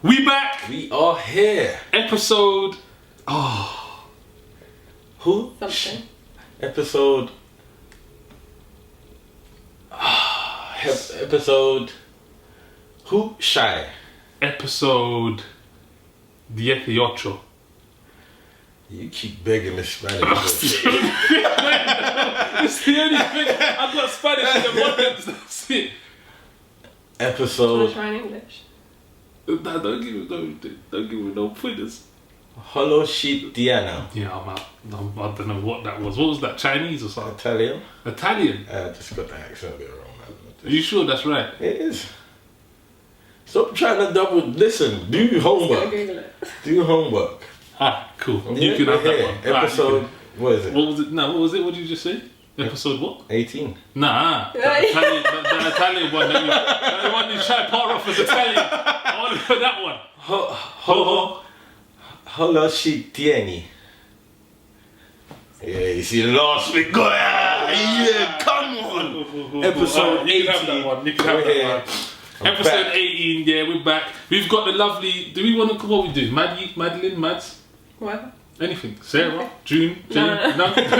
We back. We are here. Episode. Who? Something. Episode. Episode. Who? Shy. Episode 18. You keep begging the Spanish. It's the only thing. I've got Spanish in the abundance. That's it. Episode. Try in English. Nah, don't give me no pointers. Holoshitiana. Yeah, I don't know what that was. What was that? Chinese or something? Italian. Italian. I just got the accent a bit wrong, man. Are you sure that's right? It is. Stop trying to double. Listen, do your homework. Google it. Do your homework. Ah, cool. Yeah, You can have that one. Episode. Right, what is it? what was it? No, what was it? What did you just say? Episode what? 18. Nah, the Italian one. The one you try to part off as Italian. I want to put that one. Holoshitiani. Yeah, you see the last bit. Go yeah, come on. Episode 18. You can have that one. You can have that one. Episode 18. Yeah, we're back. We've got the lovely. Do we want to? What we do? Madeliene, Mads. Whatever. Anything. Sarah, June, No. We've got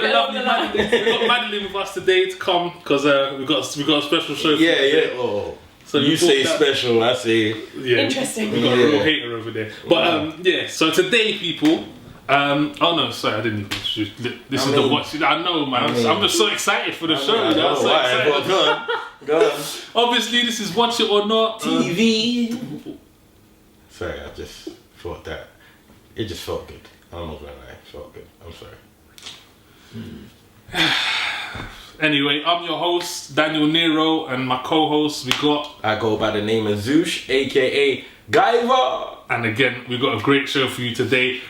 the lovely Madeliene. We've got Madeliene with us today to come because we've got a special show. Yeah, yeah. Oh. So you say special, I say. Yeah, interesting. We've got a real hater over there. But yeah. So today, people. Oh no, sorry, I didn't even. This is the watch. I know, man. I'm just so excited for the show. I know, so excited. Go on. Obviously, this is Watch It or Not TV. Sorry, I just thought that it just felt good. I'm not gonna lie, it felt good. I'm sorry. Anyway, I'm your host, Daniel Nero, and my co-host, I go by the name of Zush, aka Guyver. And again, we got a great show for you today.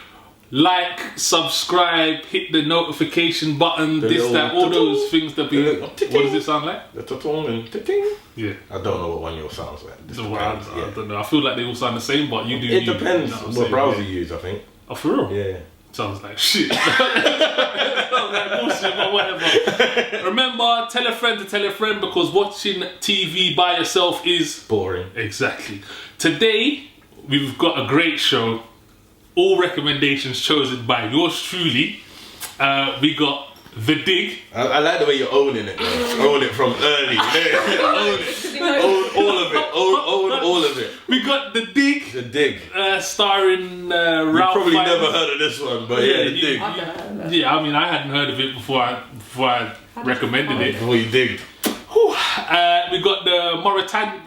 Like, subscribe, hit the notification button, all those things that be. What does it sound like? The tutong and ting. Yeah. I don't know what one yours sounds like. I don't know. I feel like they all sound the same, but you do. It depends you know what browser you use, I think. Oh, for real? Yeah. Sounds like shit. Sounds like bullshit, but whatever. Remember, tell a friend to tell a friend because watching TV by yourself is boring. Exactly. Today, we've got a great show. All recommendations chosen by yours truly. We got The Dig. I like the way you're owning it, bro. Own it from early. Own it. Own all of it. Own all of it. We got The Dig. The Dig. Starring Ralph. You probably never heard of this one, but yeah, The Dig. I've never heard of it. Yeah, I mean, I hadn't heard of it before I recommended it. Before you digged. We got the Mauratanian.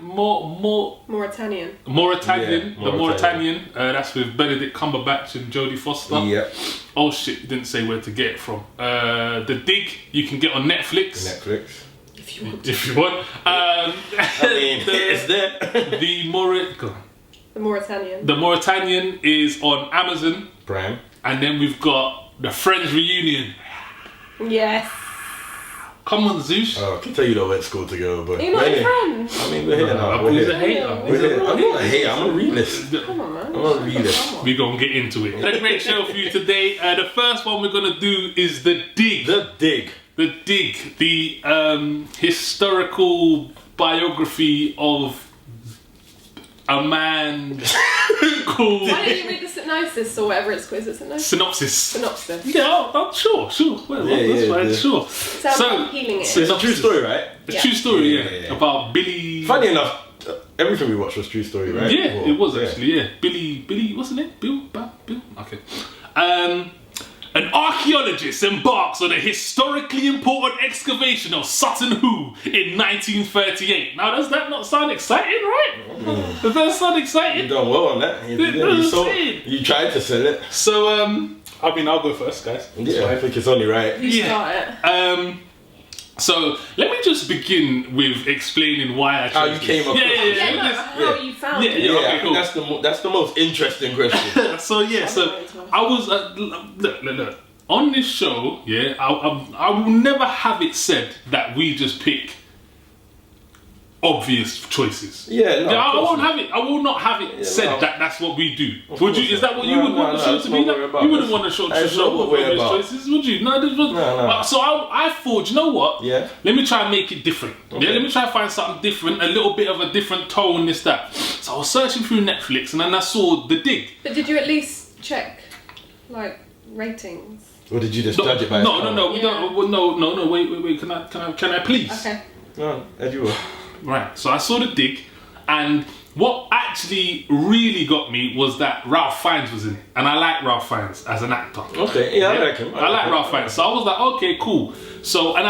That's with Benedict Cumberbatch and Jodie Foster. Yep. Oh shit, you didn't say where to get it from. The Dig you can get on Netflix. If you want. If you want. I mean, it's there. The Mauratanian. The Mauratanian is on Amazon Prime. And then we've got the Friends Reunion. Yes. Come on, Zush. I can tell you don't went to school together, but You're not your friends. I mean, we're here now. We're He's here. a hater. We're here. I'm not a hater. I'm a realist. Come on, man. I'm a realist. We're gonna get into it. A great show for you today. The first one we're gonna do is The Dig. The Dig. The Dig. The historical biography of a man called. Why don't you read the synopsis or whatever it's called? Is it synopsis? Synopsis. Yeah, I'm sure. Well, that's fine, sure. Sounds like healing it. So it's a true story, right? It's a true story, yeah. About Billy. Funny enough, everything we watched was true story, right? Yeah, it was actually, yeah. Billy, what's his name? Bill? Okay. An archaeologist embarks on a historically important excavation of Sutton Hoo in 1938. Now, does that not sound exciting, right? Does that sound exciting? You done well on that. You tried to sell it. So, I mean, I'll go first, guys. Yeah, I think it's only right. You start it. So let me just begin with explaining why I chose how you came across How you found it. Yeah, okay, cool. That's the most interesting question. So I was look on this show. Yeah, I will never have it said that we just pick obvious choices. Yeah, no, I won't have it. I will not have it said that that's what we do. Would you? Is that what you would want the show to be like? You wouldn't want the show to show obvious choices, would you? No, no. So I thought, you know what? Yeah. Let me try and make it different. Okay. Yeah, let me try and find something different, a little bit of a different tone, this, that. So I was searching through Netflix and then I saw The Dig. But did you at least check, like, ratings? Or did you just judge it by No, we don't. Well, no. Wait. Can I please? Okay. No, as you were. Right. So I saw The Dig, and what actually really got me was that Ralph Fiennes was in it, and I like Ralph Fiennes as an actor. Okay. Yeah, I like him. I like Ralph Fiennes. So I was like, okay, cool. So I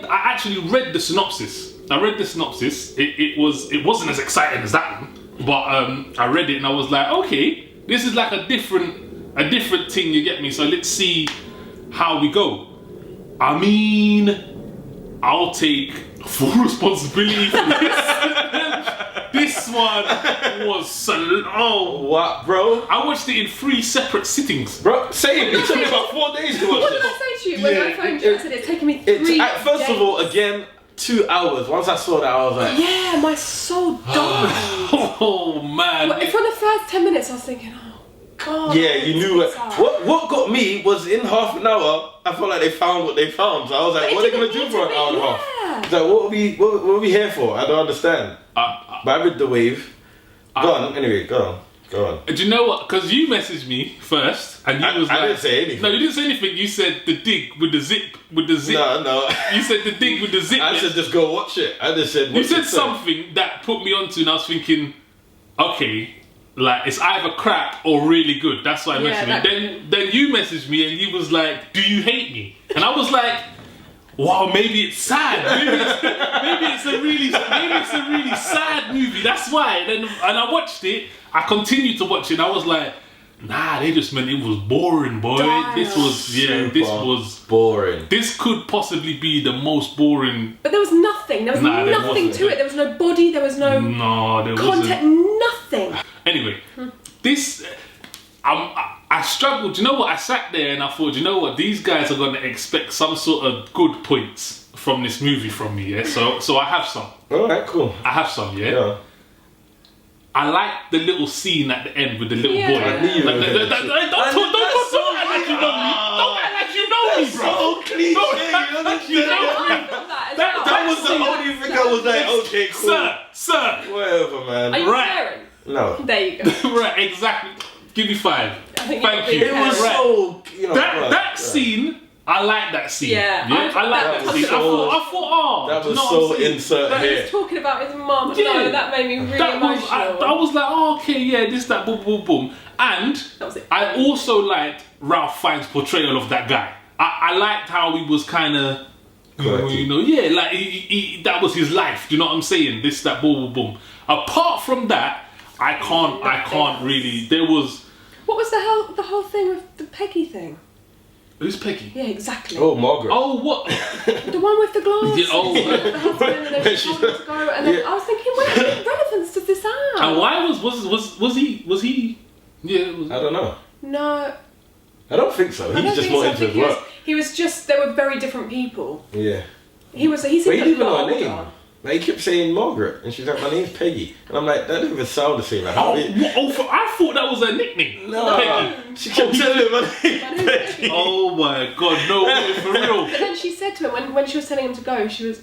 actually read the synopsis. It wasn't as exciting as that one, but I read it and I was like, okay, this is like a different thing. You get me? So let's see how we go. I mean, I'll take full responsibility for this. This one was what, bro? I watched it in 3 separate sittings. Bro, same. It took me about 4 days to watch What it. did I say to you when I phoned you? I said it's taken me 3 days. First of all, again, 2 hours. Once I saw that, I was like, yeah, my soul died. Oh man! Well, for the first 10 minutes, I was thinking, oh god. yeah, you knew what got me was in half an hour. I felt like they found what they found. So I was like, what are they gonna do for an hour and a half? Like, what are we here for? I don't understand. But I read the wave. Go on. Anyway, go on. Do you know what? Because you messaged me first, and you was like, I didn't say anything. No, you didn't say anything. You said The Dig with the zip. No. You said The Dig with the zip. I said just go watch it. I just said. You said something that put me onto, and I was thinking, okay, like it's either crap or really good. That's why I messaged me. Then you messaged me, and you was like, do you hate me? And I was like, wow, maybe it's sad. Maybe it's a really sad movie. That's why. And I watched it. I continued to watch it. And I was like, nah, they just meant it was boring, boy. This was boring. This could possibly be the most boring. But there was nothing. There was nothing to it. There was no body. There was no content. Nothing. Anyway, this. I struggled. You know what? I sat there and I thought, you know what? These guys are going to expect some sort of good points from this movie from me, yeah? So I have some. Alright, cool. I have some, yeah? I like the little scene at the end with the little boy. I knew you were Don't act like you know me. Don't act like you know me, bro. So cliche. Don't act like you know me. That was the only thing I was like, okay, cool. Sir. Whatever, man. Are you parent? No. There you go. Right, exactly. Give me 5. Thank you. It was so, that scene. I like that scene. Yeah, I like that scene. I thought, that was so insert here. He was talking about his mum. Yeah. No, that made me really emotional. I was like, oh, okay, yeah, this, that, boom, boom, boom. And that was it. I also liked Ralph Fiennes' portrayal of that guy. I liked how he was kind of, like he that was his life. Do you know what I'm saying? This, that, boom, boom, boom. Apart from that, I can't really. There was. What was the whole thing with the Peggy thing? Who's Peggy? Yeah, exactly. Oh, Margaret. Oh, what? The one with the glass. Yeah, the husband, and then she told him to go, and then I was thinking, what relevance does this have? And why was he? Yeah. I don't know. No. I don't think so. He's just more into his work. He was just. They were very different people. Yeah. He seemed but he didn't even know her older. name. Like, he kept saying Margaret, and she's like, my name's Peggy. And I'm like, that doesn't even sound the same. Like, I thought that was her nickname. No. Peggy. She kept telling him my name's Peggy. Oh my god, no way, for real. But then she said to him, when she was telling him to go, she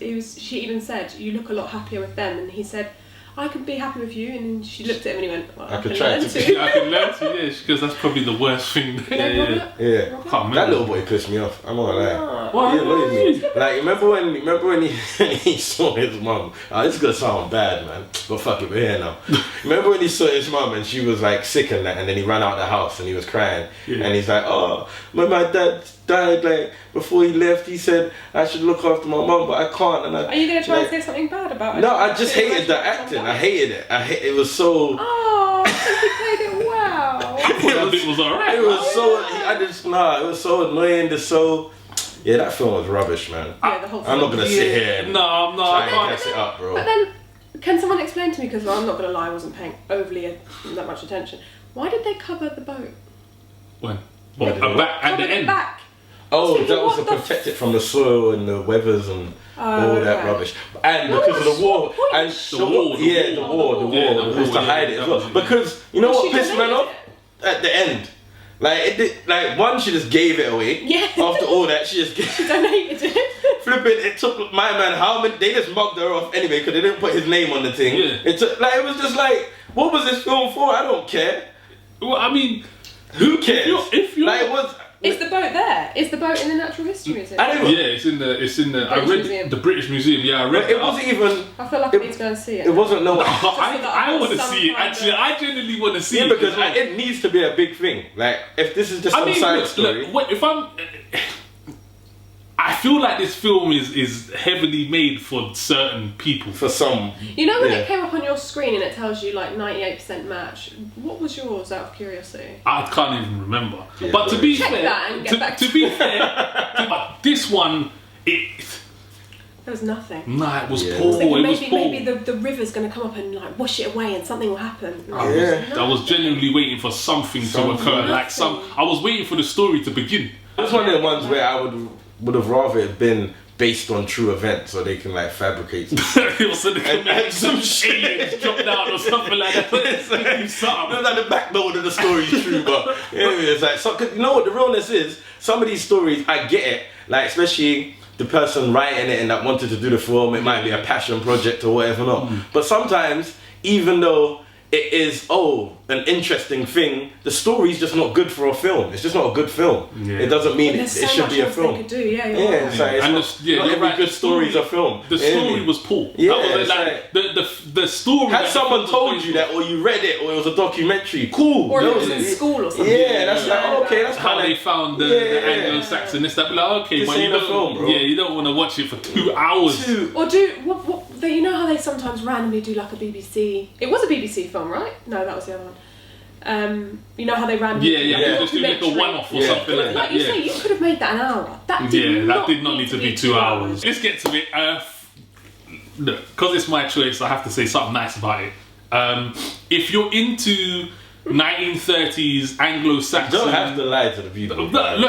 even said, you look a lot happier with them. And he said, I can be happy with you. And then she looked at him and he went, well, I can learn to. I can learn to, yeah, because that's probably the worst thing. Yeah. That little boy pissed me off. I'm not gonna lie. What? He annoyed me. Like, remember when he saw his mum? This is gonna sound bad, man, but fuck it, we're here now. Remember when he saw his mum and she was like sick and that, and then he ran out of the house and he was crying, and he's like, oh, when my dad died, like before he left, he said I should look after my mum, but I can't. And are you gonna try and say something bad about it? No, I just hated the acting. I hated it. It was so. Oh, I think he played it well. It was alright. It was so. It was so annoying. Yeah, that film was rubbish, man. Yeah, the whole film. I'm not gonna sit here and I can't mess it up, bro. But then, can someone explain to me? Because I'm not gonna lie, I wasn't paying overly that much attention. Why did they cover the boat? When? At the end. Back. Oh, that was to protect it from the soil and the weathers and all that rubbish. And because of the war. And the war. It was to hide it as well. Because, you know what pissed man off? At the end. Like, it did, like, one, she just gave it away. Yeah. After all that, she just gave She donated it. Flipping, it took my man how many, they just mugged her off anyway because they didn't put his name on the thing. Yeah. It took, like, it was just like, what was this film for? I don't care. Well, I mean, who cares? If you're like, it was. Is the boat there? Is the boat in the Natural History Museum? It's in the. I read Museum. the British Museum. Yeah, I read But it wasn't even. I feel like I need to go and see it. It wasn't no. I want to see it. Actually, I genuinely want to see it because it needs to be a big thing. Like, if this is just some side story. Look, if I'm. I feel like this film is heavily made for certain people. For some. You know when it came up on your screen and it tells you like 98% match, what was yours out of curiosity? I can't even remember. Yeah, but to be check fair, that and get back to be fair, this one, there was nothing. Nah, it was Yeah. poor. It was poor. Maybe the river's going to come up and like wash it away and something will happen. I was genuinely waiting for something to occur. Like I was waiting for the story to begin. That's one of the ones where I would have rather it been based on true events so they can like fabricate and some aliens dropped down or something like that. It's like the backbone of the story is true, but anyway, it's like, so, cause you know what the realness is? Some of these stories, I get it, like especially the person writing it and that wanted to do the film, it might be a passion project or whatever not. But sometimes, even though it is an interesting thing, the story's just not good for a film. It's just not a good film. It doesn't mean it should be a film. They could do, yeah, it's like, not every good story is a film. The story was poor. Yeah, that was like the story. Had someone told you that, or you read it, or it was a documentary, cool. Or it was in school or something. Yeah, that's like, okay, that's how they found the Anglo-Saxon. It's like, okay, this but ain't a film, bro. Yeah, you don't want to watch it for 2 hours. Or do what? You know how they sometimes randomly do like a BBC. It was a BBC film, right? No, that was the other one. You know how they randomly they just do like a one-off or something like that. Like you say, you could have made that an hour. That did not need to be 2 hours. Let's get to it. Look, because it's my choice, I have to say something nice about it. If you're into 1930s Anglo-Saxon, you don't have to lie to the people. Look, I'm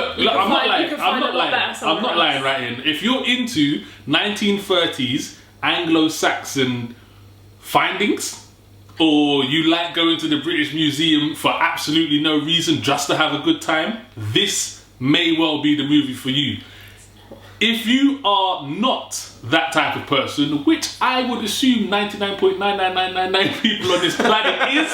not lying. I'm not lying, right? In if you're into 1930s Anglo-Saxon findings, or you like going to the British Museum for absolutely no reason, just to have a good time, this may well be the movie for you. If you are not that type of person, which I would assume 99.99999 people on this planet is,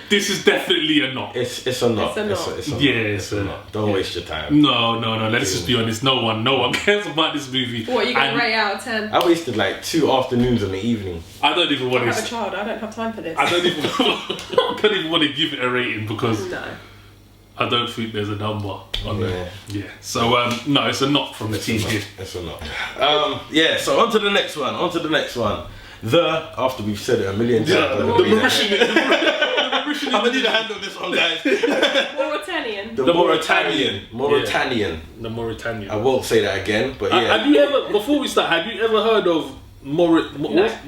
this is definitely a not. It's a not. It's a not. Don't waste your time. No. Let's just be honest. No one cares about this movie. What are you going to rate out of 10? I wasted like 2 afternoons in the evening. I don't even want to. I have a child. I don't have time for this. I don't even want to give it a rating because I don't think there's a number on there. Yeah. So no, it's a not from the team here. It's a not. So on to the next one. After we've said it a million times. The Mauritanian. I'm gonna need a hand on this one, guys. Mauratanian. The Mauratanian. The Mauritanian. I won't say that again, but yeah. Have you ever, before we start, have you ever heard of Mauritania?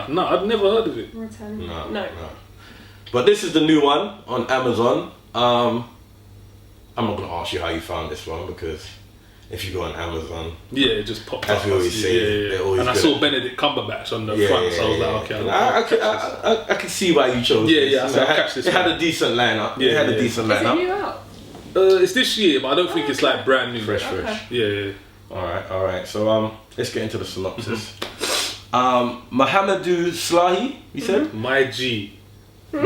No, I've never heard of it. Mauritania. No. But this is the new one on Amazon. I'm not gonna ask you how you found this one because if you go on Amazon, it just popped up. As we always say, and I saw Benedict Cumberbatch on the front, so I was like, okay. I can see why you chose this. I'll catch this. It had a decent lineup. Is it new out? It's this year, but I don't think it's like brand new. Fresh. Yeah. All right. So let's get into the synopsis. Mohamedou Slahi, you said? My G. Hey,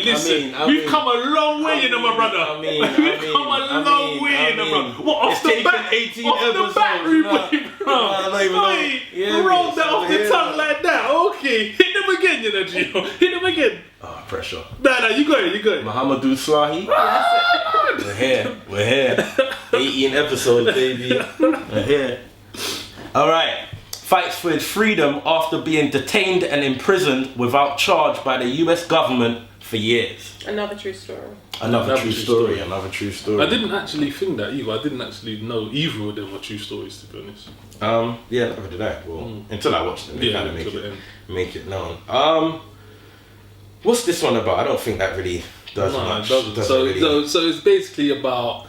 listen, we've come a long way, my brother. We've come a long way, brother. What, off the bat? 18 off episodes, the bat, roll that off the tongue like that. Okay, hit them again, Gio. Hit them again. Oh, pressure. Nah, you got it. Mohamedou Slahi. We're here. 18 episodes, baby. We're here. All right. Fights for his freedom after being detained and imprisoned without charge by the US government for years. Another true story. Another true story. I didn't actually think that either. I didn't actually know either of them were true stories, to be honest. Never did I. Well, until I watched them, they kind of make it known. What's this one about? I don't think that really does much. It doesn't. So it's basically about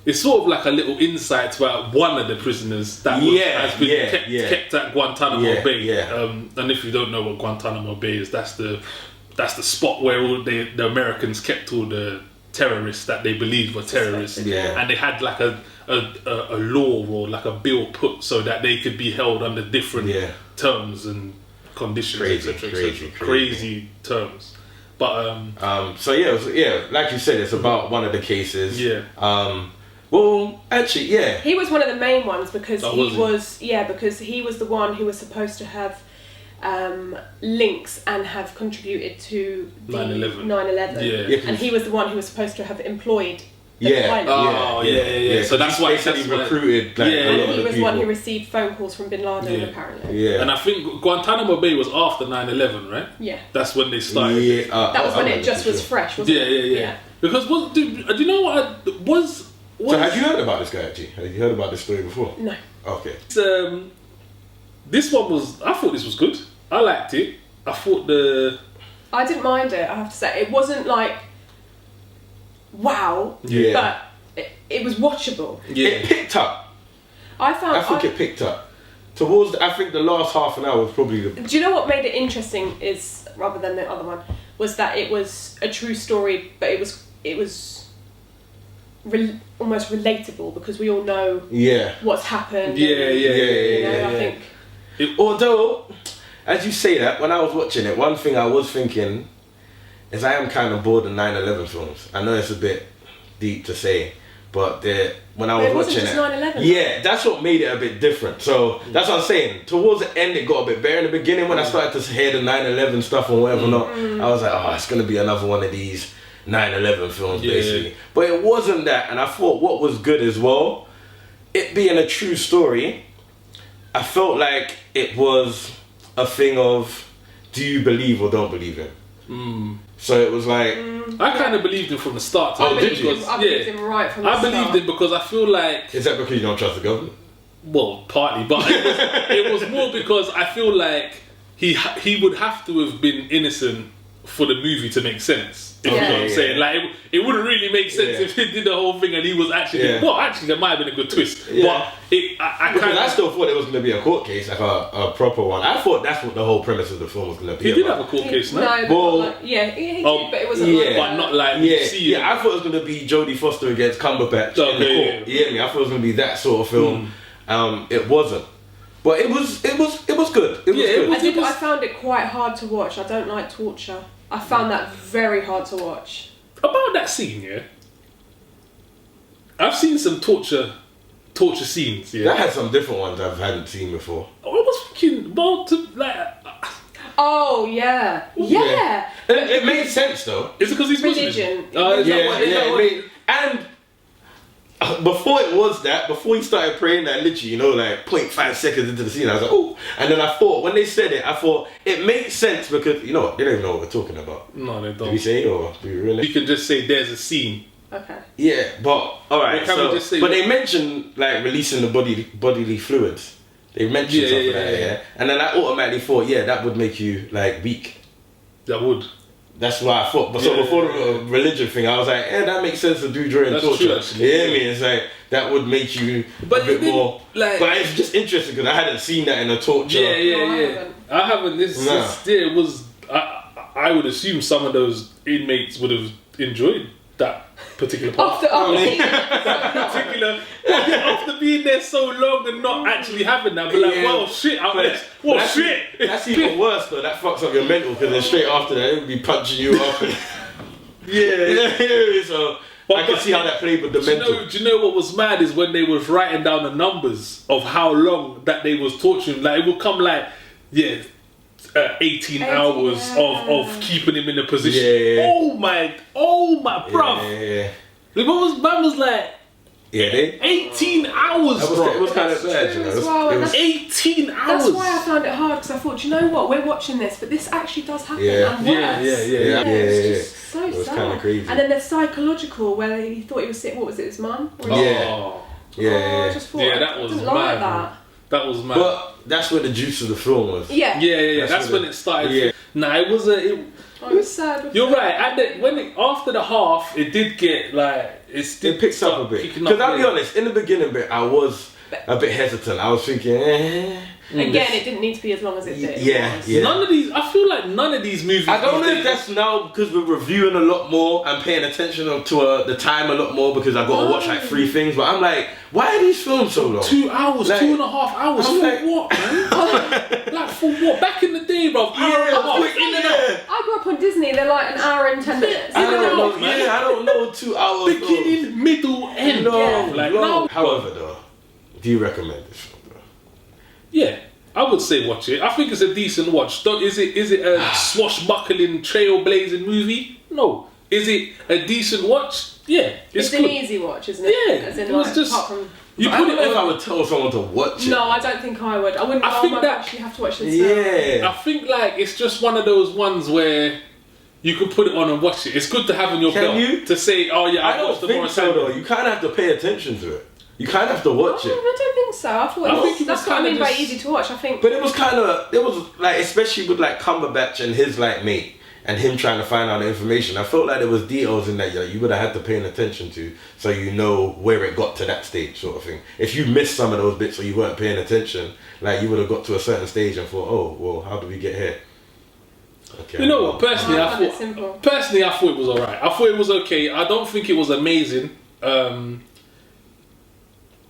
it's sort of like a little insight about one of the prisoners that has been kept at Guantanamo Bay. Yeah. And if you don't know what Guantanamo Bay is, that's the spot where all the Americans kept all the terrorists that they believed were terrorists. Yeah. And they had like a law or like a bill put so that they could be held under different terms and conditions, crazy terms. But so like you said, it's about one of the cases. Well, actually, he was one of the main ones because because he was the one who was supposed to have links and have contributed to the 9/11. And he was the one who was supposed to have employed the pilot. So that's why he said he recruited. And he was one who received phone calls from Bin Laden, apparently. And I think Guantanamo Bay was after 9/11, right? Yeah. That's when they started. That was when it just was fresh, wasn't it? Yeah. Because do you know what was? So had you heard about this guy actually? Had you heard about this story before? No. Okay. This one was. I thought this was good. I liked it. I thought I didn't mind it. I have to say, it wasn't like wow. But it was watchable. Yeah. It picked up. I think it picked up. Towards, I think the last half an hour was probably the... Do you know what made it interesting is, rather than the other one, was that it was a true story, but it was almost relatable because we all know what's happened. I think... Although, as you say that, when I was watching it, one thing I was thinking is I am kind of bored of 9/11 films. I know it's a bit deep to say, but when I was watching it, 9/11. That's what made it a bit different. So that's what I'm saying. Towards the end, it got a bit better. In the beginning, when I started to hear the 9/11 stuff and whatever not, I was like, oh, it's gonna be another one of these 9/11 films, basically. But it wasn't that, and I thought what was good as well, it being a true story, I felt like it was a thing of, do you believe or don't believe him? So it was like... I kind of believed him from the start. I believed him right from the start. I believed him because I feel like... Is that because you don't trust the government? Well, partly, but it was more because I feel like he would have to have been innocent for the movie to make sense. If you know what I'm saying. Like, it wouldn't really make sense if he did the whole thing and he was actually... Well, actually, there might have been a good twist. But I still thought it was going to be a court case, like a proper one. I thought that's what the whole premise of the film was going to be. He did have a court case, no? No, he did, but it wasn't like... But not like... I thought it was going to be Jodie Foster against Cumberbatch in the court. You hear me? I thought it was going to be that sort of film. It wasn't. But it was good. It was good. I found it quite hard to watch. I don't like torture. I found that very hard to watch. About that scene, I've seen some torture scenes, That had some different ones I hadn't seen before. I was thinking, oh, yeah. It made sense, though. Is it because he's religion? And before it was that, before he started praying that literally, 0.5 seconds into the scene, I was like, oh. And then I thought, when they said it, I thought, it makes sense because, they don't even know what we're talking about. No, they don't. Did we say it or do we really? You can just say there's a scene. Okay. Yeah, but, alright, but they mentioned, releasing the bodily fluids. They mentioned something like that, And then I automatically thought, that would make you, weak. That would. That's what I thought. But so before the religion thing, I was like, that makes sense to do during torture. True, actually. You hear me? It's like, that would make you a bit more... but it's just interesting because I hadn't seen that in a torture. I haven't. It was... I would assume some of those inmates would have enjoyed that particular part. After being there so long and not actually having that, but shit. That's even worse though. That fucks up your mental because then straight after that, it would be punching you up. So I can see how that played with the mental. Do you know what was mad is when they was writing down the numbers of how long that they was torturing. Like it would come 18 hours of keeping him in a position. Oh my, bruv. Man was like, 18 hours, bro. It was kind of sad, It was 18 hours. That's why I found it hard because I thought, do you know what? We're watching this, but this actually does happen. And worse. It's just so sad. Kind of crazy. And then the psychological, where he thought he was sick. What was it? His mum? I just thought that was didn't mad. Like that. That was mad. But that's where the juice of the film was. That's when it started. Nah, it was I was sad. You're right. And then after the half, it did get it picks up a bit. Because I'll be honest, in the beginning bit, I was a bit hesitant. I was thinking, Again, it didn't need to be as long as it did. Yeah. I feel like none of these movies. I don't know if that's now because we're reviewing a lot more and paying attention to the time a lot more because I've got to watch like 3 things. But I'm like, why are these films so long? 2 hours, like, 2.5 hours. For what, man? Like for what? Back in the day, bro. I grew up on Disney. They're like an hour and 10 minutes. I don't know 2 hours. Beginning, middle, end. No. However, though, do you recommend this film? Yeah, I would say watch it. I think it's a decent watch. Is it a swashbuckling, trailblazing movie? No. Is it a decent watch? Yeah, it's good. An easy watch, isn't it? Yeah, as in, it was like, just. Apart from, I don't know if I would tell someone to watch it. No, I don't think I would. I wouldn't. I think that you have to watch this. Yeah, I think like it's just one of those ones where you can put it on and watch it. It's good to have in your belt to say, oh yeah, I don't think so though. You kind of have to pay attention to it. You kind of have to watch it. I don't think so. I thought that's what I mean by easy to watch. I think. But it was like, especially with like Cumberbatch and his like mate and him trying to find out the information. I felt like there was details in that you would have had to pay attention to, so you know where it got to that stage, sort of thing. If you missed some of those bits or you weren't paying attention, like you would have got to a certain stage and thought, oh, well, how did we get here? Okay. You know what? Personally, I thought it was alright. I thought it was okay. I don't think it was amazing.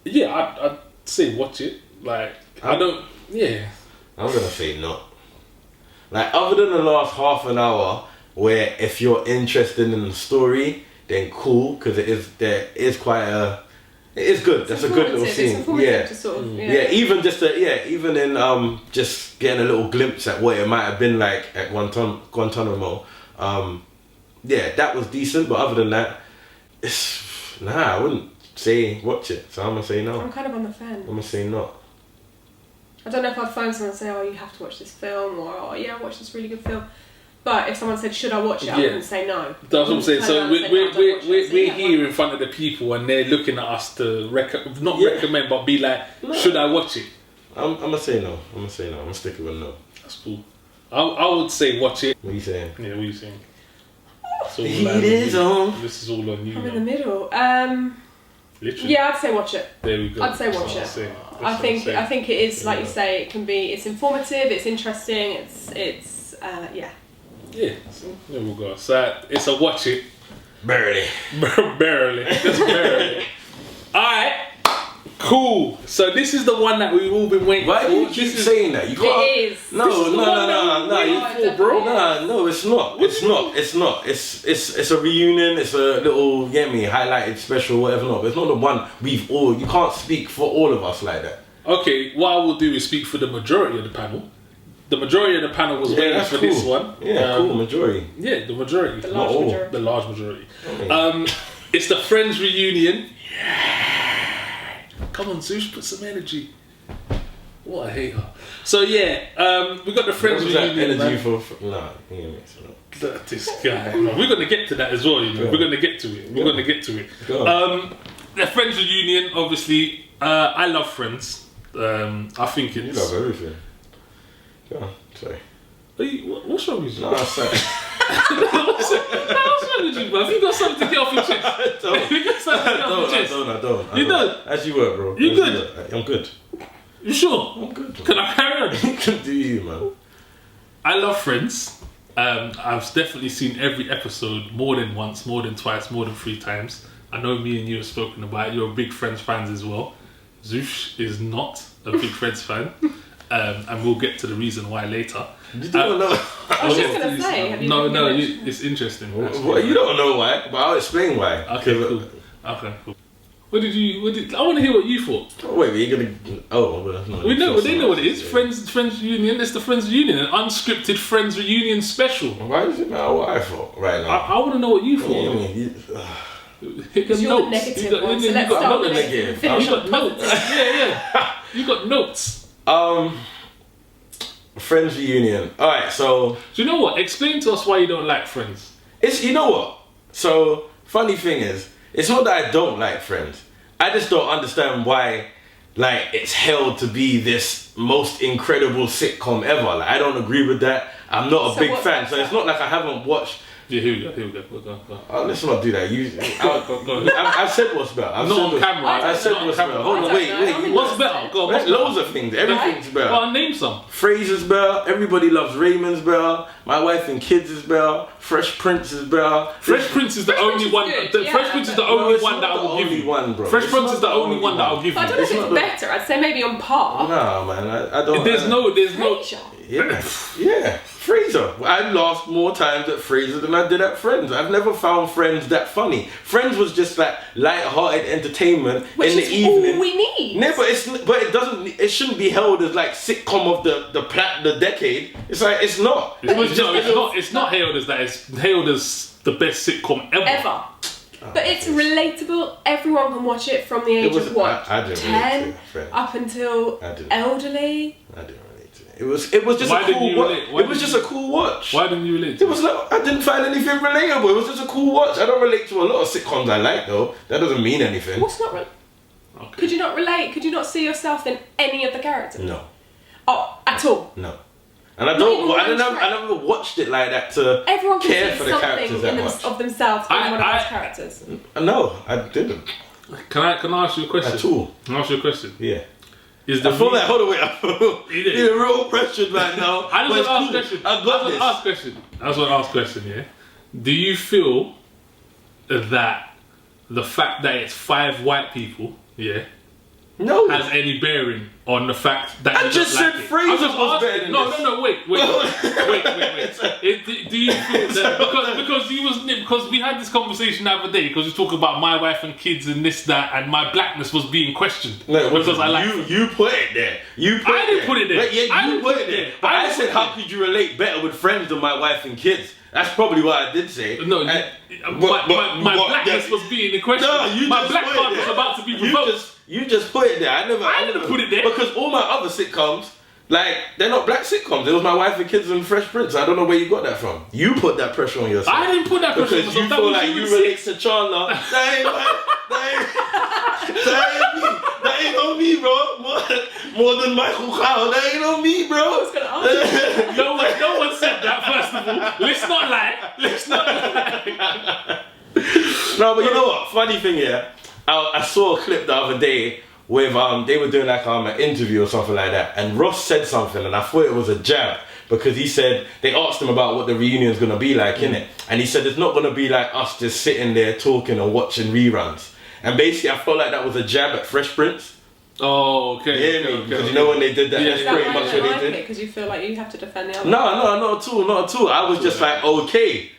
Yeah, I'd say watch it. Like, I'm gonna say not. Like, other than the last half an hour, where if you're interested in the story, then cool, because it is good. That's a good little scene. Yeah, to sort of, even in just getting a little glimpse at what it might have been like at Guantanamo. That was decent. But other than that, I wouldn't say watch it, so I'm gonna say no. I'm kind of on the fence. I'm gonna say no. I don't know if I'd phone someone and say, oh, you have to watch this film, or oh yeah, watch this really good film. But if someone said, should I watch it, I wouldn't say no. That's what I'm saying. So we're here in front of the people and they're looking at us to recommend, but be like, should I watch it? I'm gonna say no. I'm gonna stick with no. That's cool. I would say watch it. What are you saying? Yeah, what are you saying? This is all on you. I'm in the middle. Literally. Yeah, I'd say watch it. There we go. I'd say watch it. I think it is, like you say, it's informative, it's interesting, it's yeah. Yeah, so there we go. So it's a watch it. Barely. Barely. Just barely. Alright. Cool. So this is the one that we've all been waiting for. Why do you keep saying that? You can't. It is. No, it's not. It's a reunion. It's a little highlighted special, whatever. Not. It's not the one you can't speak for all of us like that. Okay. What I will do is speak for the majority of the panel. The majority of the panel was waiting for this one. Yeah, cool. Majority. Yeah, the majority. The large majority. Okay. It's the Friends reunion. Yeah. Come on, Zush, put some energy. What a hater. So yeah, we got the Friends reunion. Energy for this guy. No, we're gonna get to that as well. We're gonna get to it. The Friends reunion. Obviously, I love Friends. I think it's. You love everything. Oh, sorry. What's wrong with you? No, sorry. What's wrong with you, bro? Have you got something to get off your chest? I don't. You don't? As you were, bro. You good? I'm good. You sure? I'm good. Can I carry on? You can do you, man. I love Friends. I've definitely seen every episode more than once, more than twice, more than 3 times. I know me and you have spoken about it. You're big Friends fans as well. Zush is not a big Friends fan. And we'll get to the reason why later. You don't know. I was just going to say, have you it's interesting. Well, you don't know why, but I'll explain why. Okay, cool. I want to hear what you thought. Oh, wait, you're going to... Oh, well, no. They know what it is. Friends reunion. It's the Friends reunion. An unscripted Friends reunion special. Why does it matter what I thought right now? I want to know what you thought. Because you're negative one, so let's start with negative. You got notes. Yeah. You got notes. Friends reunion. Alright, so... Do you know what? Explain to us why you don't like Friends. You know what? So, funny thing is, it's not that I don't like Friends. I just don't understand why, like, it's held to be this most incredible sitcom ever. Like, I don't agree with that. I'm not a big fan. So it's not like I haven't watched Yeah, here we go. Go. Oh, let's not do that. I've said what's better. Not on camera. I said what's better. Hold on, wait. What's better? Go on. Loads of things. Everything's better. Go on, name some. Fraser's better. Everybody loves Raymond's better. My Wife and Kids is better. Fresh Prince is better. Fresh Prince is the only one. Fresh Prince is the only one that I will give you. Fresh Prince is the only one that I'll give you. I don't know if it's better. I'd say maybe on par. No, man. I don't. There's no. Yeah. Fraser. I laughed more times at Fraser than I did at Friends. I've never found Friends that funny. Friends was just like light-hearted entertainment in the evening. Which is all we need. No, but it doesn't. It shouldn't be held as like sitcom of the decade. It's like it's not. It's not hailed as that. It's hailed as the best sitcom ever. But it's relatable. Everyone can watch it from the age of what? I didn't 10 up until elderly. I didn't. It was just a cool watch. It was just a cool watch. Why didn't you relate? It was like I didn't find anything relatable. It was just a cool watch. I don't relate to a lot of sitcoms I like though. That doesn't mean anything. What's not okay. Could you not relate? Could you not see yourself in any of the characters? No. Oh, at all? No. And I never watched it like that to care for the characters that much. Of themselves in one of those characters. No, I didn't. Can I ask you a question? At all. Can I ask you a question? Yeah. I feel like, hold on, wait. I feel real pressured right now. I just want to ask a question. I just want to ask a question, yeah? Do you feel that the fact that it's 5 white people, yeah, has any bearing on the fact that I just said Fraser was better than this. No, wait. Do you feel that because we had this conversation the other day because we talked about My Wife and Kids and this, that, and my blackness was being questioned. No, because you put it there. I didn't put it there. Yeah, you put it there. But I said, how could you relate better with Friends than My Wife and Kids? That's probably what I did say. No, my blackness was being in question. No, my black card was about to be revoked. You just put it there. I didn't put it there. Because all my other sitcoms, like, they're not black sitcoms. It was My Wife and Kids and Fresh Prince. I don't know where you got that from. You put that pressure on yourself. I didn't put that pressure on myself. Because you feel like you relate to Chandler. That ain't on me, bro. More than Michael Kyle. That ain't on me, bro. I was going to ask you. No one said that, first of all. Let's not lie. No, but you know what? Funny thing, yeah. I saw a clip the other day with they were doing like an interview or something like that, and Ross said something, and I thought it was a jab because he said they asked him about what the reunion's gonna be like, innit? And he said it's not gonna be like us just sitting there talking and watching reruns. And basically, I felt like that was a jab at Fresh Prince. Oh, okay. Yeah, because you know when they did that, that's pretty much what they did. Because you feel like you have to defend the other. No, not at all. I was just like, okay.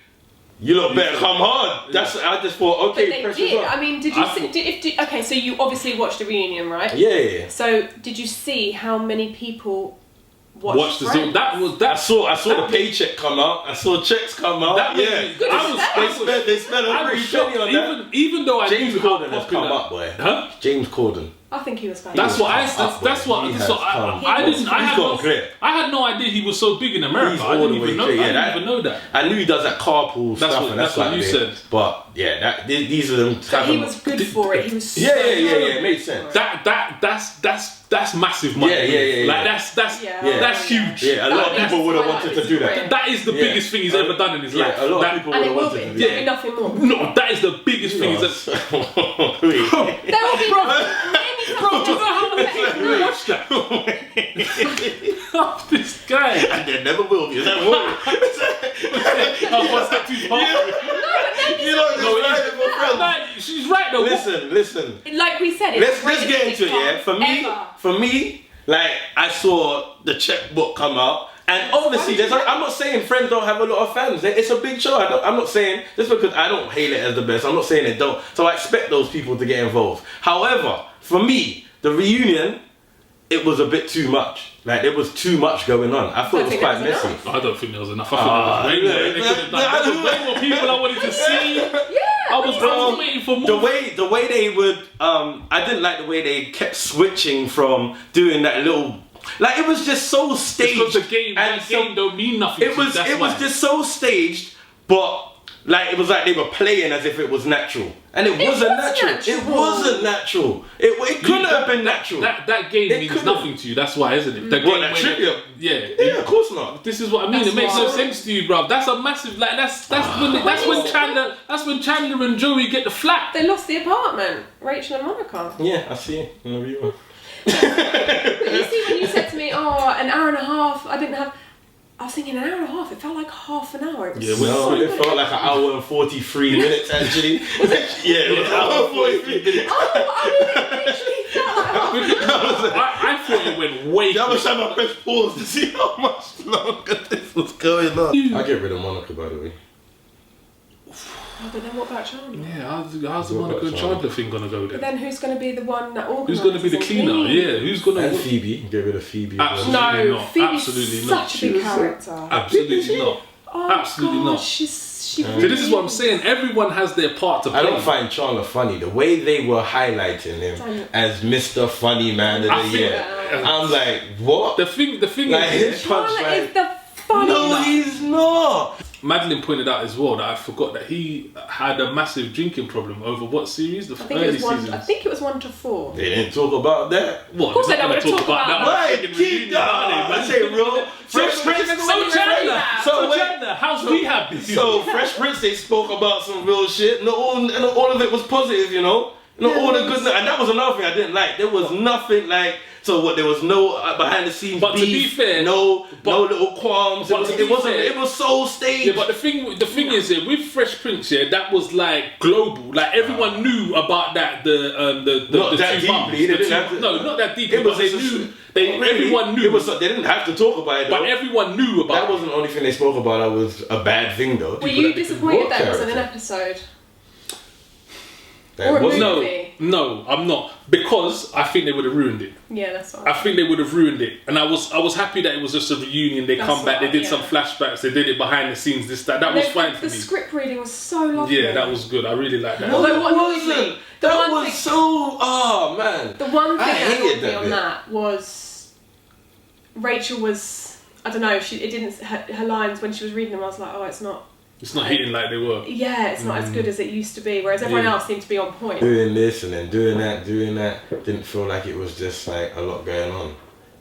You look better, come hard. I just thought, okay, but they did. I mean, did you see? Okay, so you obviously watched the reunion, right? Yeah. So did you see how many people watched the Friends? I saw the paycheck come out. I saw checks come out. They spent a pretty penny on that. Even though James Corden has come up, boy. Huh? James Corden. I think he was funny. I had no idea he was so big in America. I didn't even know that. I knew he does that carpool stuff. That's what you said. But yeah, these are them. But he was good for it. He was. Yeah. It made sense. That's massive money. Yeah. Like that's huge. Yeah, a lot of people would have wanted to do that. That is the biggest thing he's ever done in his life. A lot of people would have wanted to do that. Yeah, nothing more. No, that is the biggest thing he's ever. There will be nothing. Bro, do you know how many people watch that? This guy. And there never will be. Is that what? What's that too far? She's right though. Listen. Like we said, let's get into it, yeah? For me, like, I saw the checkbook come out. And obviously, I'm not saying Friends don't have a lot of fans. It's a big show. I'm not saying, just because I don't hate it as the best, I'm not saying it don't. So I expect those people to get involved. However, for me, the reunion, it was a bit too much. Like, there was too much going on. I thought it was quite messy. I don't think there was enough. I think there was way more people I wanted to see. I was waiting for more. The way they would, I didn't like the way they kept switching from doing that little. Like, it was just so staged. Because the game don't mean nothing. It was just so staged, but Like, it was like they were playing as if it was natural. And it wasn't natural. It wasn't natural. It couldn't have been natural. That game means nothing to you. That's why, isn't it? That trivia? Yeah, of course not. This is what I mean. It makes no sense to you, bruv. That's a massive, like, that's when Chandler and Joey get the flat. They lost the apartment, Rachel and Monica. Yeah, I see. But you see, when you said to me, an hour and a half, I was thinking an hour and a half. It felt like half an hour. It felt like an hour and 43 minutes actually. Yeah, it was an hour and 43 minutes. It literally felt like half an hour. I thought it went way. That was time I pressed pause to see how much longer this was going on. I get rid of Monica, by the way. But then what about Chandler? Yeah, how's the Monica and Chandler thing gonna go then? But then who's gonna be the one that organises? Who's gonna be the cleaner? Yeah, who's gonna? And Phoebe. Get rid of Phoebe. Absolutely not. Phoebe's Absolutely not. such a big character. Absolutely not. Absolutely not. She So this is what I'm saying. Everyone has their part to play. I don't find Chandler funny. The way they were highlighting him as Mr. Funny Man of the Year. I'm like, what? The thing like, is, Chandler is the funny. No, he's not. Madeliene pointed out as well that I forgot that he had a massive drinking problem over what series? The early seasons. I think it was 1 to 4. They didn't talk about that. What? Of course they don't want to talk about that. Why? Keep that. I say, bro. Fresh Prince. So Chandler, how's rehab? So Fresh Prince, they spoke about some real shit, and all of it was positive, you know. All the good, and that was another thing I didn't like. There was nothing like. So what? There was no behind the scenes but beef, to be fair, no little qualms. It was so staged. Yeah, but the thing is, with Fresh Prince, that was like global. Like everyone knew about that. Not that deeply. Not that deeply. But they knew. Everyone knew. They didn't have to talk about it. But everyone knew about. That wasn't the only thing they spoke about. That was a bad thing, though. Were you disappointed that it wasn't an episode? Or a movie? No, I'm not, because I think they would have ruined it. Yeah, that's right. I think they would have ruined it, and I was happy that it was just a reunion. They come back, they did some flashbacks, they did it behind the scenes. That was fine for me. The script reading was so lovely. Yeah, that was good. I really liked that. Well, it wasn't. That was so. Oh man. The one thing that annoyed me on that was Rachel was. I don't know. It didn't. Her lines when she was reading them, I was like, oh, it's not. It's not hitting like they were. Yeah, it's not as good as it used to be. Whereas everyone else seemed to be on point. Doing this and then doing that. Didn't feel like it was just like a lot going on.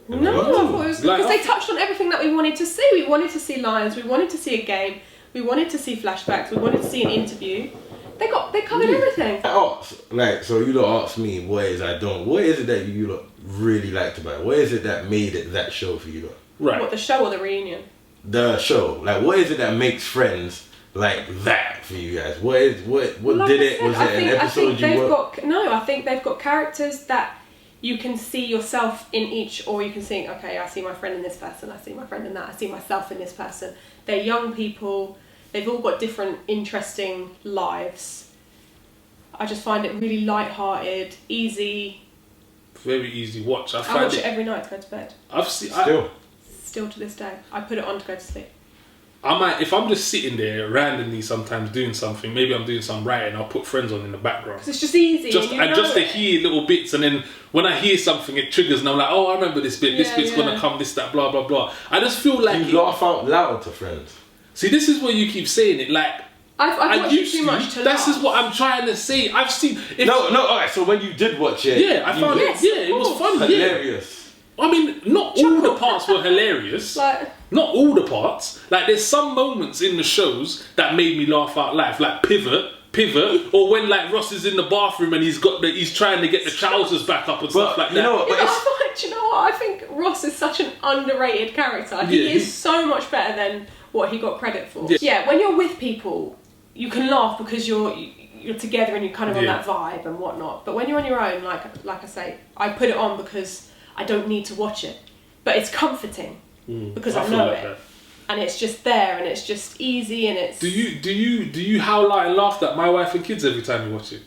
No, I thought it was because they touched on everything that we wanted to see. We wanted to see lions. We wanted to see a game. We wanted to see flashbacks. We wanted to see an interview. They covered everything. So you lot asked me what is it that you lot really liked about it? What is it that made it that show for you lot? Right. What, the show or the reunion? The show. Like, what is it that makes Friends like that for you guys? What like did it? Was it an episode you watched? I think they've got characters that you can see yourself in each, or you can think, okay, I see my friend in this person, I see my friend in that, I see myself in this person. They're young people, they've all got different interesting lives. I just find it really light-hearted, easy. Very easy watch. I watch it every night to go to bed. Still to this day. I put it on to go to sleep. I might, if I'm just sitting there randomly sometimes doing something, maybe I'm doing some writing, I'll put Friends on in the background. Because it's just easy. Just to hear little bits, and then when I hear something, it triggers, and I'm like, oh, I remember this bit. This bit's gonna come. This, that, blah, blah, blah. I just feel like you laugh out loud to Friends. See, this is where you keep saying it. Like I've watched too much to laugh. This is what I'm trying to say. I've seen. Alright. So when you did watch it, I found it. Yeah, it was fun. Hilarious. I mean, not all the parts were hilarious. Not all the parts. Like, there's some moments in the shows that made me laugh out loud. Like Pivot, or when like Ross is in the bathroom and he's trying to get the trousers back up and stuff like that. You know what? Do you know what? I think Ross is such an underrated character. He is so much better than what he got credit for. Yeah, when you're with people, you can laugh because you're together and you're kind of on that vibe and whatnot. But when you're on your own, like I say, I put it on because I don't need to watch it, but it's comforting because I know it, and it's just there, and it's just easy, and it's. Do you howl out and laugh at My Wife and Kids every time you watch it?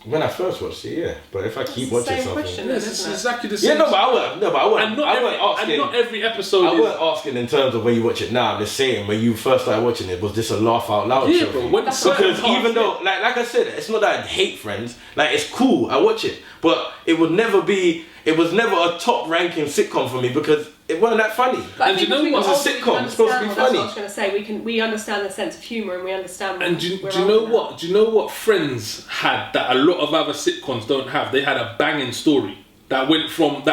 When I first watched it, yeah. But if I keep watching something, it's exactly the same. Yeah, but I wouldn't. And not every episode. I wasn't asking in terms of when you watch it now. I'm just saying when you first started watching it, was this a laugh out loud show? Because even though, like I said, it's not that I hate Friends. Like, it's cool. I watch it, but it would never be. It was never a top ranking sitcom for me because it wasn't that funny. But and do you know what? It's a sitcom. It's supposed to be funny. That's what I was going to say. We understand the sense of humour and we understand. And do you know what? Do you know what Friends had that a lot of other sitcoms don't have? They had a banging story that went from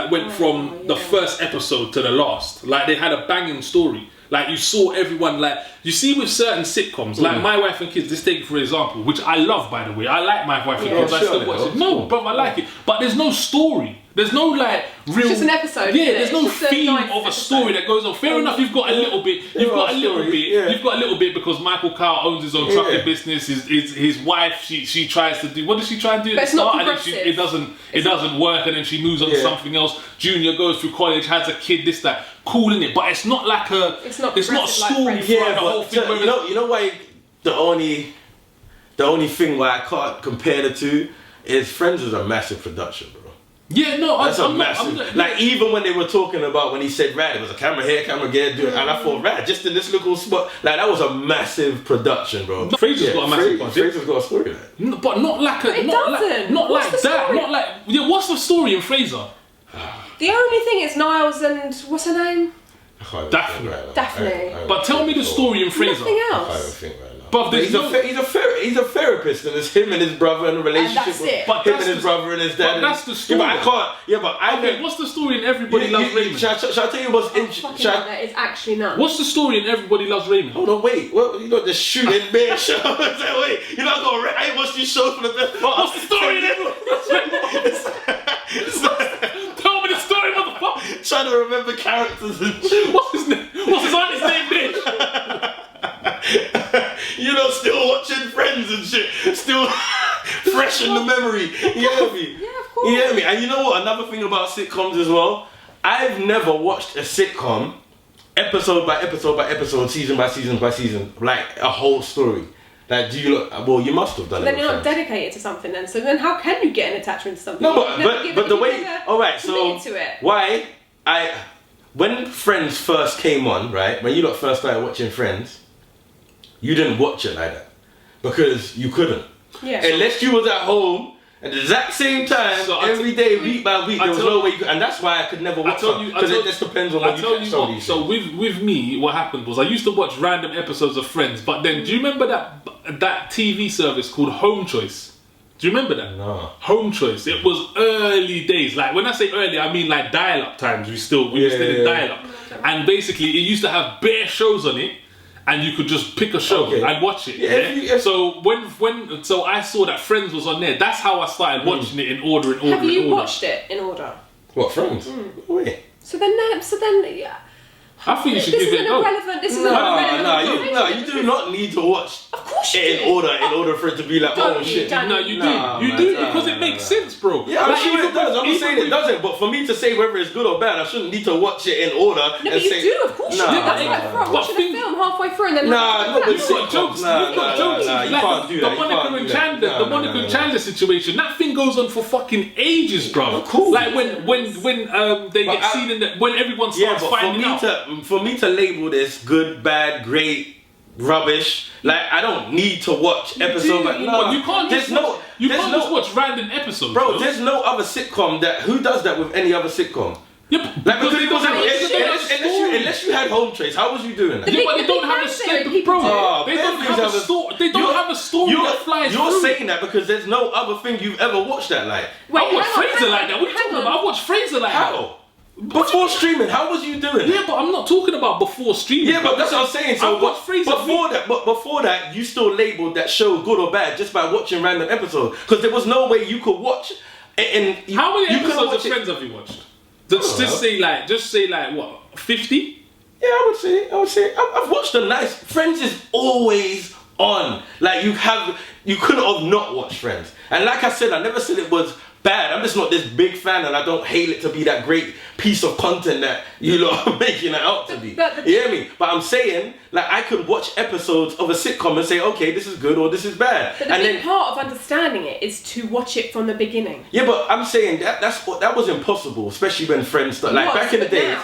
the first episode to the last. Like they had a banging story. Like you saw everyone, like you see with certain sitcoms, like My Wife and Kids. Let's take it for example, which I love, by the way. I like My Wife and Kids. I still watch it. No, but I like it. But there's no story. There's no like real. It's just an episode. Yeah, there's no theme of a story that goes on. Fair enough, you've got a little bit. You've got a little bit. Yeah. You've got a little bit because Michael Kyle owns his own trucking business. His wife, she tries to do. What does she try and do? But it's not progressive. And then it doesn't work, and then she moves on to something else. Junior goes through college, has a kid. This that. Cool in it, but it's not like a. It's not a story. Like the whole thing. You know why the only thing why I can't compare the two is Friends is a massive production, bro. Yeah, no, that's a massive. Like even when they were talking about when he said "Rad," it was a camera here, camera there, and I thought "Rad" just in this little spot. Like that was a massive production, bro. Fraser's got a massive budget. Fraser's got a story, like. But not like a. But it doesn't. Not like that. Story? Not like. Yeah, what's the story in Fraser? The only thing is Niles and what's her name? Daphne. Daphne. But tell me the story in Fraser. Nothing else. I don't think right now. But he's a therapist, and it's him and his brother and a relationship that's with it. But him and his brother and his dad. But that's the story. Yeah, but I can't. Yeah, but I Okay, what's the story in Everybody Loves Raymond? Shall I tell you what's interesting? That is actually none. What's the story in Everybody Loves Raymond? Hold on, wait. Well, you know, just shooting bare show. Wait, you're not gonna. I ain't watched these shows for the best part. What's the story in Everybody Loves Raymond? Tell me the story, motherfucker. Trying to remember characters and What's his name? What's his auntie's name, bitch? You know, still watching Friends and shit. Still fresh in the memory. You hear me? Yeah, of course. You hear me? And you know what? Another thing about sitcoms as well. I've never watched a sitcom episode by episode by episode, season by season by season, like a whole story. Like, do you look? Well, you must have done it. Then you're not dedicated to something. Then, so then how can you get an attachment to something? No, but the way. All right, so to it. why when Friends first came on, right? When you lot first started watching Friends, you didn't watch it like that because you couldn't. Yeah. Unless you was at home at the exact same time, so every day, week by week, there was no way you could, and that's why I could never watch it. Because it just depends on what you catch on these. So with me, what happened was I used to watch random episodes of Friends, but then do you remember that TV service called Home Choice? Do you remember that? No. Home Choice. It was early days. Like when I say early, I mean like dial-up times. We were still in dial-up, and basically it used to have bare shows on it. And you could just pick a show and watch it. Yeah. So so I saw that Friends was on there. That's how I started watching it in order. Have you watched it in order? What, Friends? Wait. So then, yeah. I think you should give it a go. This is irrelevant. No, you do not need to watch it in order for it to be like, oh shit. No, you do because it makes sense, bro. Yeah, I'm sure it does. I'm not saying it doesn't, but for me to say whether it's good or bad, I shouldn't need to watch it in order. No, but you do, of course. You do. That's like watching a film halfway through and then. You've got jokes. You've got jokes. You can't do that. The Monica and Chandler situation. That thing goes on for fucking ages, bro. Like when they get seen in when everyone starts finding out. For me to label this good, bad, great, rubbish, like I don't need to watch episode. You can't just watch random episodes, bro. There's no other sitcom who does that with any other sitcom. Yep, unless you had Home Trace, how was you doing that? Yeah, but they don't have a script, bro. They don't have a story. They don't have a story that flies through. You're saying that because there's no other thing you've ever watched that like. I watched Fraser like that. What are you talking about? I watched Fraser like that. How? Before streaming, how was you doing? Yeah, but I'm not talking about before streaming. Yeah, but that's what I'm saying. So before that, you still labeled that show good or bad just by watching random episodes because there was no way you could watch. How many episodes of Friends have you watched? Just say like what 50? Yeah, I would say I've watched a nice. Friends is always on. Like you couldn't have not watched Friends. And like I said, I never said it was bad. I'm just not this big fan, and I don't hate it to be that great piece of content that you lot are making it out to be. You hear me? But I'm saying, like, I could watch episodes of a sitcom and say, okay, this is good or this is bad. But the big part of understanding it is to watch it from the beginning. Yeah, but I'm saying that was impossible, especially when Friends started. Like back in the day,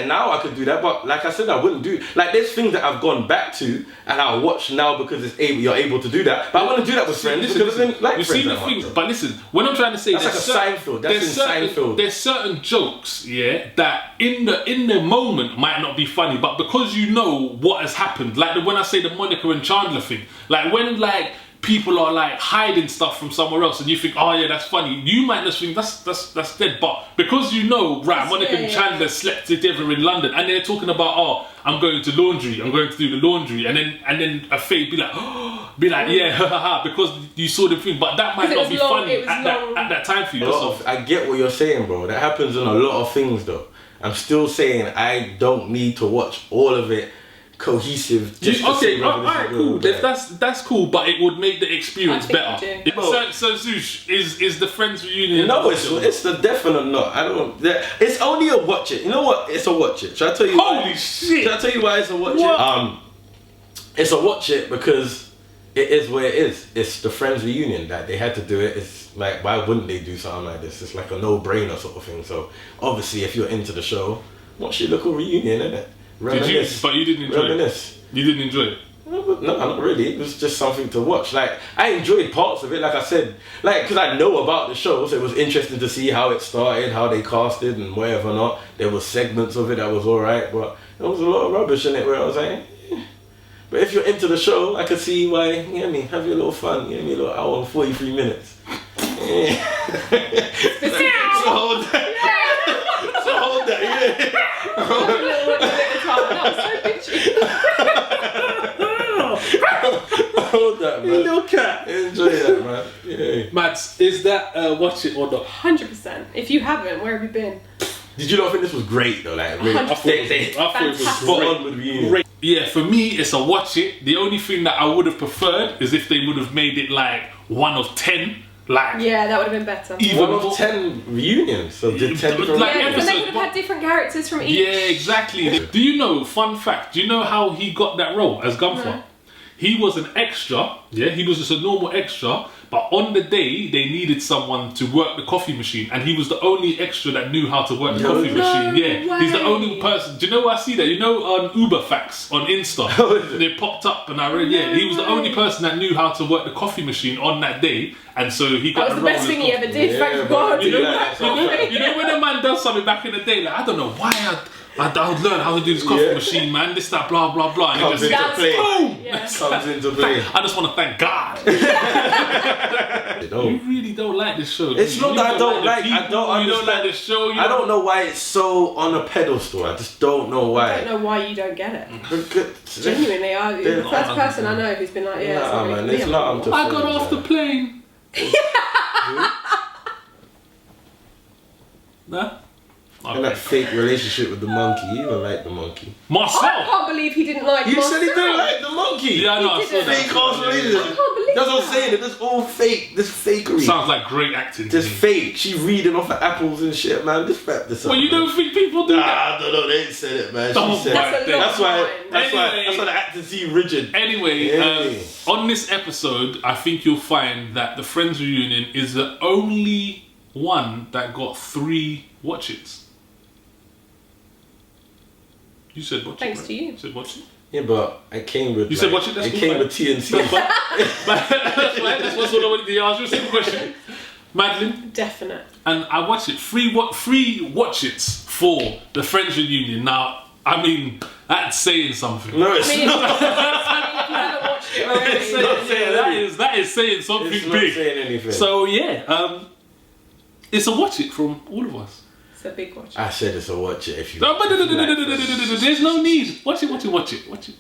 now I could do that. But like I said, I wouldn't do. Like there's things that I've gone back to and I watch now because you're able to do that. But I want to do that with Friends because I didn't like Friends. But listen, when I'm trying to say that's like a Seinfeld. That's in Seinfeld. There's certain jokes, yeah, that in the moment might not be funny, but because you know what has happened, like when I say the Monica and Chandler thing, like when like people are like hiding stuff from somewhere else and you think, oh yeah, that's funny, you might just think that's dead, but because you know, right, Monica and Chandler slept together in London and they're talking about, oh, I'm going to laundry, I'm going to do the laundry, and then a Faye be like, oh, yeah, ha ha ha, because you saw the thing, but that might not be funny at that time for you. I get what you're saying, bro. That happens in a lot of things, though. I'm still saying I don't need to watch all of it cohesive. Okay, alright, cool. That's cool, but it would make the experience better. So Zush, is the Friends reunion? No, it's the definite not. I don't. It's only a watch it. You know what? It's a watch it. Should I tell you? Holy shit! Should I tell you why it's a watch it? It's a watch it because it is where it is. It's the Friends reunion that they had to do it. It's like, why wouldn't they do something like this? It's like a no-brainer sort of thing. So obviously, if you're into the show, watch your local reunion, innit? Reminisce. But you didn't enjoy it. You didn't enjoy it. No, not really. It was just something to watch. Like, I enjoyed parts of it, like I said, like, because I know about the show, so it was interesting to see how it started, how they casted and whatever or not. There was segments of it that was alright, but there was a lot of rubbish in it where I was like, eh. But if you're into the show, I could see why, you know what I mean, have your little fun, you know what I mean, a little hour and 43 minutes. Hold that, yeah. Hold that, man. Little cat. Enjoy that, man. Yeah. Mads, is that watch it or not? 100%. If you haven't, where have you been? Did you not think this was great though? Like, really? I thought it was spot on with Reuinion. Yeah, for me, it's a watch it. The only thing that I would have preferred is if they would have made it like 1 of 10. Like, yeah, that would have been better. Even 1 of 10 reunions. So did 10 different and they could have had different characters from each. Yeah, exactly. Do you know, fun fact, do you know how he got that role as Guyver? No. He was an extra, yeah, he was just a normal extra, but on the day they needed someone to work the coffee machine, and he was the only extra that knew how to work the coffee machine. Yeah, way. He's the only person. Do you know where I see that? You know on Uber Facts on Insta, they popped up, and I read, yeah, he was the only person that knew how to work the coffee machine on that day, and so he got the role. That was the best thing he ever did. Thank God. You know when a man does something back in the day, like I don't know why I would learn how to do this coffee machine, man. This, that, blah, blah, blah. And comes into play. Boom! Yeah. Comes into play. I just want to thank God. You really don't like this show. It's not that I don't like. I don't understand. You don't like this show. I don't know why it's so on a pedestal. I just don't know why. I don't know why you don't get it. Genuinely, you're the first person I know who's been like, yeah, nah, man, it's not. I got off the plane. Nah. Okay. And that fake relationship with the monkey. You don't like the monkey. Myself. I can't believe he didn't like. You said he didn't like the monkey. Yeah, I know. I saw that. Fake ass relationship. I can't believe that's what I'm saying. It's all fake. This fakery. Sounds like great acting. This fake. She reading off of apples and shit, man. This up. Well, you don't think people do that? I don't know. They ain't said it, man. She said that's why the actors seem rigid. Anyway, on this episode, I think you'll find that the Friends reunion is the only one that got 3 watch-its. You said watch it. Thanks to you. You said watch it. Yeah, but I came with. You said watch it. That's I came with TNT. That's fine. That's what I wanted to ask you. Simple question. Madeliene. Definite. And I watched it. 3 watch-its for the Friends reunion. Now, I mean, that's saying something. No, it's not. That is saying something it's big. Not saying anything. So yeah, it's a watch it from all of us. It's a big watch. I said it's a watch it if you. No, but there's no need. Watch it.